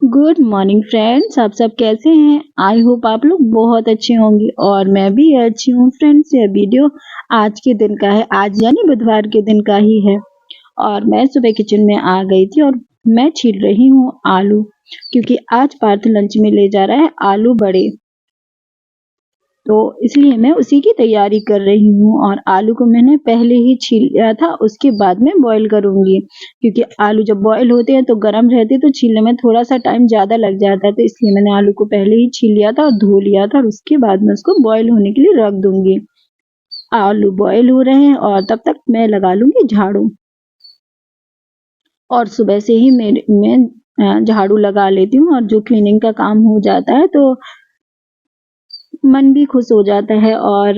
Good morning friends, आप सब कैसे हैं? आई होप आप लोग बहुत अच्छे होंगे और मैं भी अच्छी हूँ फ्रेंड्स। यह वीडियो आज के दिन का है, आज यानी बुधवार के दिन का ही है। और मैं सुबह किचन में आ गई थी और मैं छील रही हूँ आलू, क्योंकि आज पार्थ लंच में ले जा रहा है आलू बड़े, तो इसलिए मैं उसी की तैयारी कर रही हूँ। और आलू को मैंने पहले ही छील लिया था, उसके बाद में बॉईल करूंगी, क्योंकि आलू जब बॉईल होते हैं तो गर्म रहते तो छीलने में थोड़ा सा टाइम ज़्यादा लग जाता है, तो इसलिए मैंने आलू को पहले ही छील लिया था और धो लिया था, और उसके बाद मैं उसको बॉईल होने के लिए रख दूंगी। आलू बॉईल हो रहे हैं और तब तक मैं लगा लूंगी झाड़ू। और सुबह से ही मैं झाड़ू लगा लेती हूँ, और जो क्लीनिंग का काम हो जाता है तो मन भी खुश हो जाता है और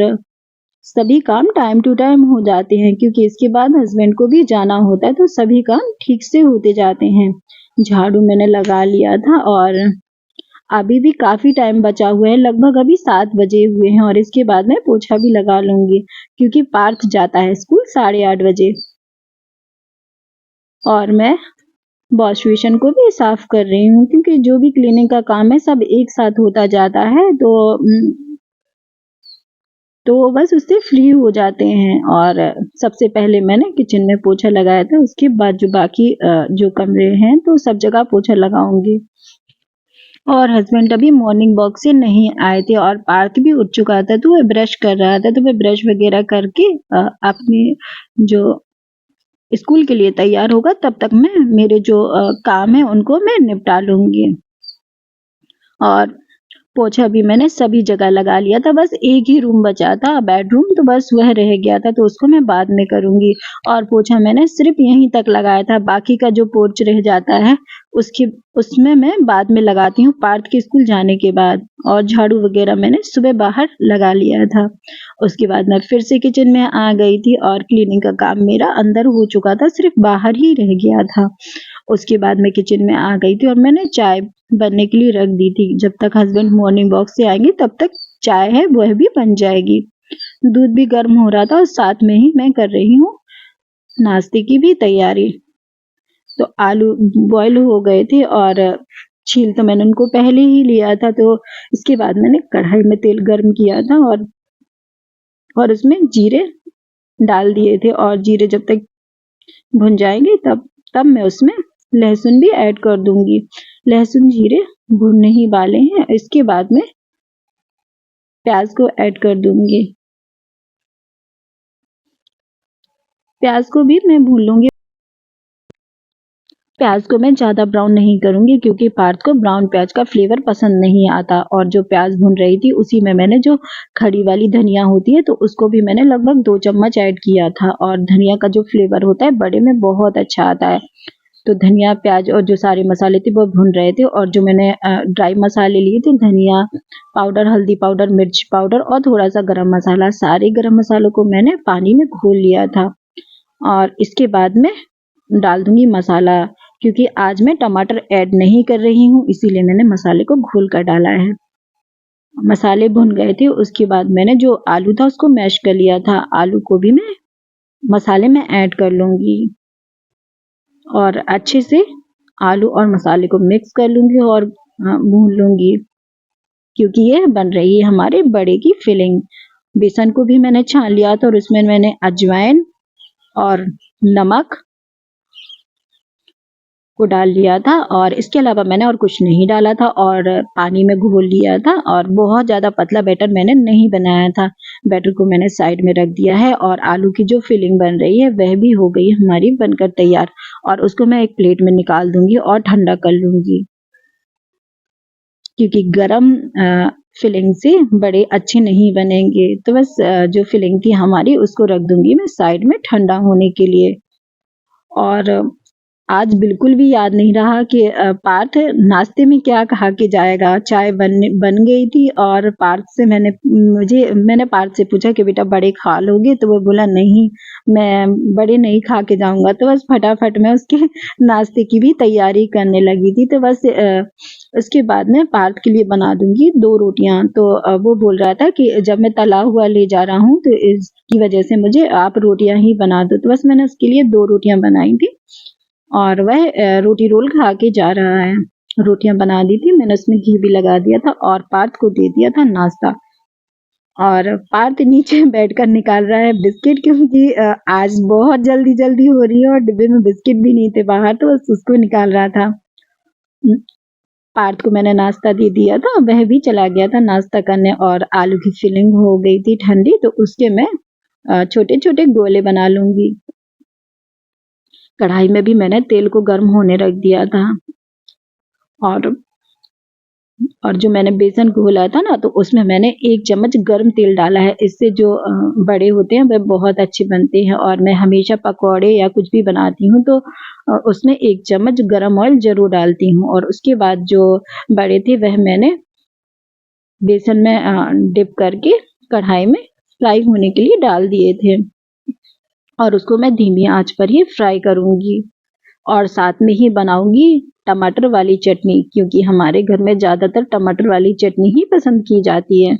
सभी काम टाइम टू टाइम हो जाते हैं, क्योंकि इसके बाद हस्बैंड को भी जाना होता है, तो सभी काम ठीक से होते जाते हैं। झाड़ू मैंने लगा लिया था और अभी भी काफी टाइम बचा हुआ है, लगभग अभी 7 बजे हुए हैं, और इसके बाद मैं पोछा भी लगा लूंगी, क्योंकि पार्थ जाता है स्कूल 8:30 बजे। और मैं वॉश बेसिन को भी साफ कर रही हूँ, क्योंकि जो भी क्लीनिंग का काम है सब एक साथ होता जाता है, तो बस उससे फ्री हो जाते हैं। और सबसे पहले मैंने किचन में पोछा लगाया था, उसके बाद जो बाकी जो कमरे हैं तो सब जगह पोछा लगाऊंगी। और हस्बैंड अभी मॉर्निंग वॉक से नहीं आए थे और पार्थ भी उठ चुका था, तो वह ब्रश कर रहा था, तो वह ब्रश वगैरह करके अपने जो स्कूल के लिए तैयार होगा, तब तक मैं मेरे जो काम है उनको मैं निपटा लूंगी। और पोछा भी मैंने सभी जगह लगा लिया था, बस एक ही रूम बचा था बेडरूम, तो बस वह रह गया था, तो उसको मैं बाद में करूंगी। और पोछा मैंने सिर्फ यहीं तक लगाया था, बाकी का जो पोर्च रह जाता है उसमें मैं बाद में लगाती हूँ पार्थ के स्कूल जाने के बाद। और झाड़ू वगैरह मैंने सुबह बाहर लगा लिया था। उसके बाद मैं फिर से किचन में आ गई थी और क्लीनिंग का काम मेरा अंदर हो चुका था, सिर्फ बाहर ही रह गया था। उसके बाद मैं किचन में आ गई थी और मैंने चाय बनने के लिए रख दी थी। जब तक हस्बैंड मॉर्निंग वॉक से आएंगे तब तक चाय है वह भी बन जाएगी। दूध भी गर्म हो रहा था और साथ में ही मैं कर रही हूँ नाश्ते की भी तैयारी। तो आलू बॉईल हो गए थे और छील तो मैंने उनको पहले ही लिया था, तो इसके बाद मैंने कढ़ाई में तेल गर्म किया था और उसमें जीरे डाल दिए थे, और जीरे जब तक भुन जाएंगे तब मैं उसमें लहसुन भी ऐड कर दूंगी। लहसुन जीरे भुनने ही वाले हैं, इसके बाद में प्याज को ऐड कर दूंगी। प्याज को भी मैं भून लूंगी। प्याज को मैं ज़्यादा ब्राउन नहीं करूंगी, क्योंकि पार्थ को ब्राउन प्याज का फ्लेवर पसंद नहीं आता। और जो प्याज भून रही थी उसी में मैंने जो खड़ी वाली धनिया होती है तो उसको भी मैंने लगभग 2 चम्मच ऐड किया था, और धनिया का जो फ्लेवर होता है बड़े में बहुत अच्छा आता है। तो धनिया प्याज और जो सारे मसाले थे वो भून रहे थे, और जो मैंने ड्राई मसाले लिए थे, धनिया पाउडर, हल्दी पाउडर, मिर्च पाउडर और थोड़ा सा गरम मसाला, सारे गरम मसालों को मैंने पानी में घोल लिया था। और इसके बाद में डाल दूंगी मसाला, क्योंकि आज मैं टमाटर ऐड नहीं कर रही हूँ, इसीलिए मैंने मसाले को घोल कर डाला है। मसाले भुन गए थे, उसके बाद मैंने जो आलू था उसको मैश कर लिया था। आलू को भी मैं मसाले में ऐड कर लूंगी और अच्छे से आलू और मसाले को मिक्स कर लूंगी और भून लूंगी, क्योंकि ये बन रही है हमारे बड़े की फिलिंग। बेसन को भी मैंने छान लिया था और उसमें मैंने अजवाइन और नमक को डाल लिया था, और इसके अलावा मैंने और कुछ नहीं डाला था, और पानी में घोल लिया था। और बहुत ज़्यादा पतला बैटर मैंने नहीं बनाया था। बैटर को मैंने साइड में रख दिया है, और आलू की जो फिलिंग बन रही है वह भी हो गई हमारी बनकर तैयार। और उसको मैं एक प्लेट में निकाल दूंगी और ठंडा कर लूंगी, क्योंकि गरम फिलिंग से बड़े अच्छे नहीं बनेंगे। तो बस जो फिलिंग थी हमारी उसको रख दूंगी मैं साइड में ठंडा होने के लिए। और आज बिल्कुल भी याद नहीं रहा कि पार्थ नाश्ते में क्या खा के जाएगा। चाय बन गई थी, और मैंने पार्थ से पूछा कि बेटा बड़े खा लोगे, तो वो बोला नहीं, मैं बड़े नहीं खा के जाऊंगा। तो बस फटाफट मैं उसके नाश्ते की भी तैयारी करने लगी थी। तो बस उसके बाद में पार्थ के लिए बना दूंगी 2 रोटियां। तो वो बोल रहा था कि जब मैं तला हुआ ले जा रहा हूँ तो इसकी वजह से मुझे आप रोटियां ही बना दो। तो बस मैंने उसके लिए 2 रोटियां बनाई थी, और वह रोटी रोल खा के जा रहा है। रोटियां बना दी थी, मैंने उसमें घी भी लगा दिया था और पार्थ को दे दिया था नाश्ता। और पार्थ नीचे बैठकर निकाल रहा है बिस्किट, क्योंकि आज बहुत जल्दी जल्दी हो रही है और डिब्बे में बिस्किट भी नहीं थे बाहर, तो बस उसको निकाल रहा था। पार्थ को मैंने नाश्ता दे दिया था, वह भी चला गया था नाश्ता करने। और आलू की फिलिंग हो गई थी ठंडी, तो उसके मैं छोटे छोटे गोले बना लूंगी। कढ़ाई में भी मैंने तेल को गर्म होने रख दिया था। और जो मैंने बेसन घोला था ना, तो उसमें मैंने 1 चम्मच गर्म तेल डाला है। इससे जो बड़े होते हैं वह बहुत अच्छे बनते हैं। और मैं हमेशा पकौड़े या कुछ भी बनाती हूँ तो उसमें 1 चम्मच गरम ऑयल जरूर डालती हूँ। और उसके बाद जो बड़े थे वह मैंने बेसन में डिप करके कढ़ाई में फ्राई होने के लिए डाल दिए थे। और उसको मैं धीमी आंच पर ही फ्राई करूंगी। और साथ में ही बनाऊंगी टमाटर वाली चटनी, क्योंकि हमारे घर में ज्यादातर टमाटर वाली चटनी ही पसंद की जाती है।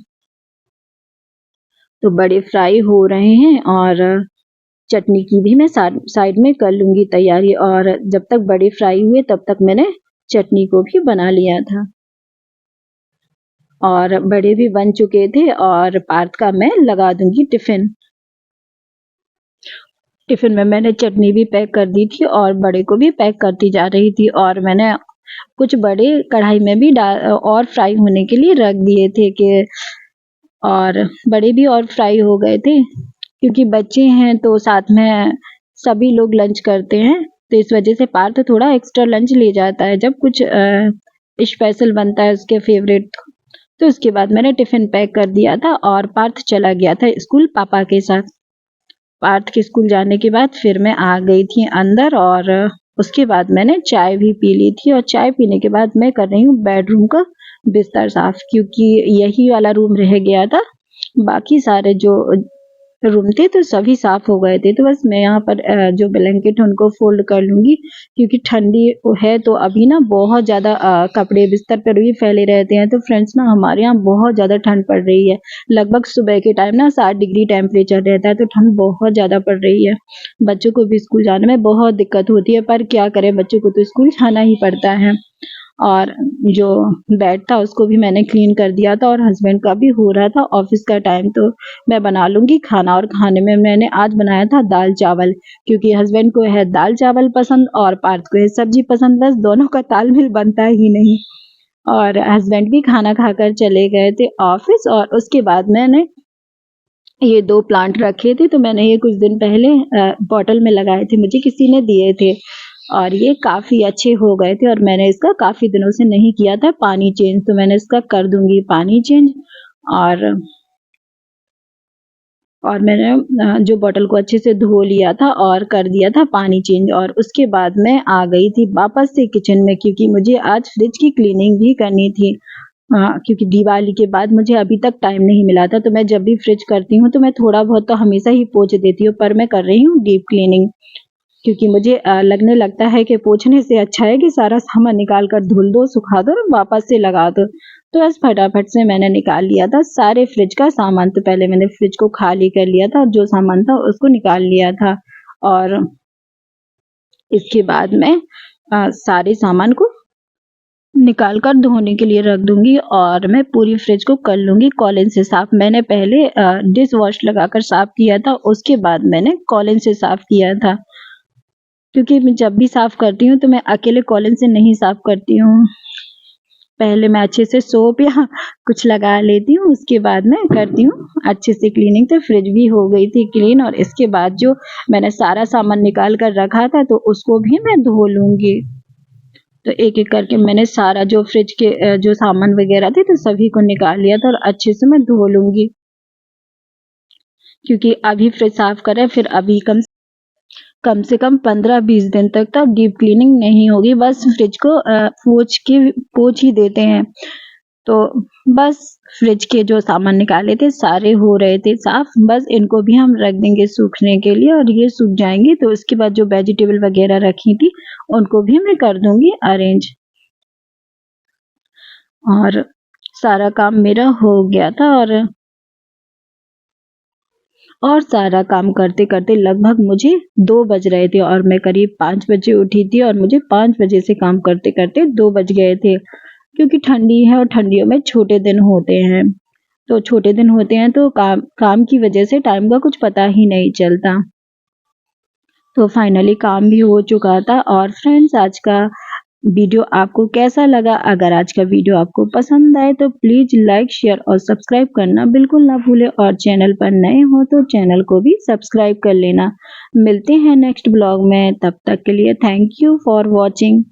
तो बड़े फ्राई हो रहे हैं और चटनी की भी मैं साइड में कर लूंगी तैयारी। और जब तक बड़े फ्राई हुए तब तक मैंने चटनी को भी बना लिया था। और बड़े भी बन चुके थे और पार्थ का मैं लगा दूंगी टिफिन। टिफिन में मैंने चटनी भी पैक कर दी थी और बड़े को भी पैक करती जा रही थी। और मैंने कुछ बड़े कढ़ाई में भी और फ्राई होने के लिए रख दिए थे कि और बड़े भी और फ्राई हो गए थे, क्योंकि बच्चे हैं तो साथ में सभी लोग लंच करते हैं। तो इस वजह से पार्थ थोड़ा एक्स्ट्रा लंच ले जाता है जब कुछ स्पेशल बनता है उसके फेवरेट। तो उसके बाद मैंने टिफिन पैक कर दिया था और पार्थ चला गया था स्कूल पापा के साथ। पार्थ के स्कूल जाने के बाद फिर मैं आ गई थी अंदर। और उसके बाद मैंने चाय भी पी ली थी। और चाय पीने के बाद मैं कर रही हूँ बेडरूम का बिस्तर साफ, क्योंकि यही वाला रूम रह गया था। बाकी सारे जो रूम थे तो सभी साफ हो गए थे। तो बस मैं यहाँ पर जो ब्लैंकेट है उनको फोल्ड कर लूंगी, क्योंकि ठंडी है। तो अभी ना बहुत ज्यादा कपड़े बिस्तर पर भी फैले रहते हैं। तो फ्रेंड्स ना, हमारे यहाँ बहुत ज्यादा ठंड पड़ रही है। लगभग सुबह के टाइम ना 60 डिग्री टेम्परेचर रहता है, तो ठंड बहुत ज्यादा पड़ रही है। बच्चों को भी स्कूल जाने में बहुत दिक्कत होती है, पर क्या करें, बच्चों को तो स्कूल जाना ही पड़ता है। और जो बेड था उसको भी मैंने क्लीन कर दिया था। और हस्बैंड का भी हो रहा था ऑफिस का टाइम, तो मैं बना लूंगी खाना। और खाने में मैंने आज बनाया था दाल चावल, क्योंकि हस्बैंड को है दाल चावल पसंद और पार्थ को है सब्जी पसंद। बस दोनों का तालमेल बनता ही नहीं। और हस्बैंड भी खाना खाकर चले गए थे ऑफिस। और उसके बाद मैंने ये 2 प्लांट रखे थे, तो मैंने ये कुछ दिन पहले बॉटल में लगाए थे, मुझे किसी ने दिए थे। और ये काफी अच्छे हो गए थे। और मैंने इसका काफी दिनों से नहीं किया था पानी चेंज, तो मैंने इसका कर दूंगी पानी चेंज। और मैंने जो बॉटल को अच्छे से धो लिया था और कर दिया था पानी चेंज। और उसके बाद मैं आ गई थी वापस से किचन में, क्योंकि मुझे आज फ्रिज की क्लीनिंग भी करनी थी। क्योंकि दिवाली के बाद मुझे अभी तक टाइम नहीं मिला था। तो मैं जब भी फ्रिज करती हूँ तो मैं थोड़ा बहुत तो हमेशा ही पोंछ देती हूँ, पर मैं कर रही हूँ डीप क्लीनिंग, क्योंकि मुझे लगने लगता है कि पोंछने से अच्छा है कि सारा सामान निकाल कर धुल दो, सुखा दो और वापस से लगा दो। तो बस फटाफट से मैंने निकाल लिया था सारे फ्रिज का सामान। तो पहले मैंने फ्रिज को खाली कर लिया था और जो सामान था उसको निकाल लिया था। और इसके बाद मैं सारे सामान को निकाल कर धोने के लिए रख दूंगी। और मैं पूरी फ्रिज को कर लूंगी कॉलिन से साफ। मैंने पहले डिश वॉश लगाकर साफ किया था, उसके बाद मैंने कॉलिन से साफ किया था, क्योंकि मैं जब भी साफ करती हूँ तो मैं अकेले कॉलिन से नहीं साफ करती हूँ। पहले मैं अच्छे से सोप या कुछ लगा लेती हूँ, उसके बाद मैं करती हूँ अच्छे से क्लीनिंग। तो फ्रिज भी हो गई थी क्लीन। और इसके बाद जो मैंने सारा सामान निकाल कर रखा था तो उसको भी मैं धो लूंगी। तो एक एक करके मैंने सारा जो फ्रिज के जो सामान वगैरह थे तो सभी को निकाल लिया था और अच्छे से मैं धो लूंगी, क्योंकि अभी फ्रिज साफ करें फिर अभी कम से कम 15-20 दिन तक तो डीप क्लीनिंग नहीं होगी। बस फ्रिज को पोंछ ही देते हैं। तो बस फ्रिज के जो सामान निकाले थे सारे हो रहे थे साफ। बस इनको भी हम रख देंगे सूखने के लिए और ये सूख जाएंगे। तो उसके बाद जो वेजिटेबल वगैरह रखी थी उनको भी मैं कर दूंगी अरेंज। और सारा काम मेरा हो गया था। और सारा काम करते करते लगभग मुझे 2 बज रहे थे और मैं करीब 5 बजे उठी थी और मुझे 5 बजे से काम करते करते 2 बज गए थे, क्योंकि ठंडी है और ठंडियों में छोटे दिन होते हैं। तो छोटे दिन होते हैं तो काम की वजह से टाइम का कुछ पता ही नहीं चलता। तो फाइनली काम भी हो चुका था। और फ्रेंड्स, आज का वीडियो आपको कैसा लगा? अगर आज का वीडियो आपको पसंद आए तो प्लीज लाइक, शेयर और सब्सक्राइब करना बिल्कुल ना भूले, और चैनल पर नए हो तो चैनल को भी सब्सक्राइब कर लेना। मिलते हैं नेक्स्ट ब्लॉग में, तब तक के लिए थैंक यू फॉर वॉचिंग।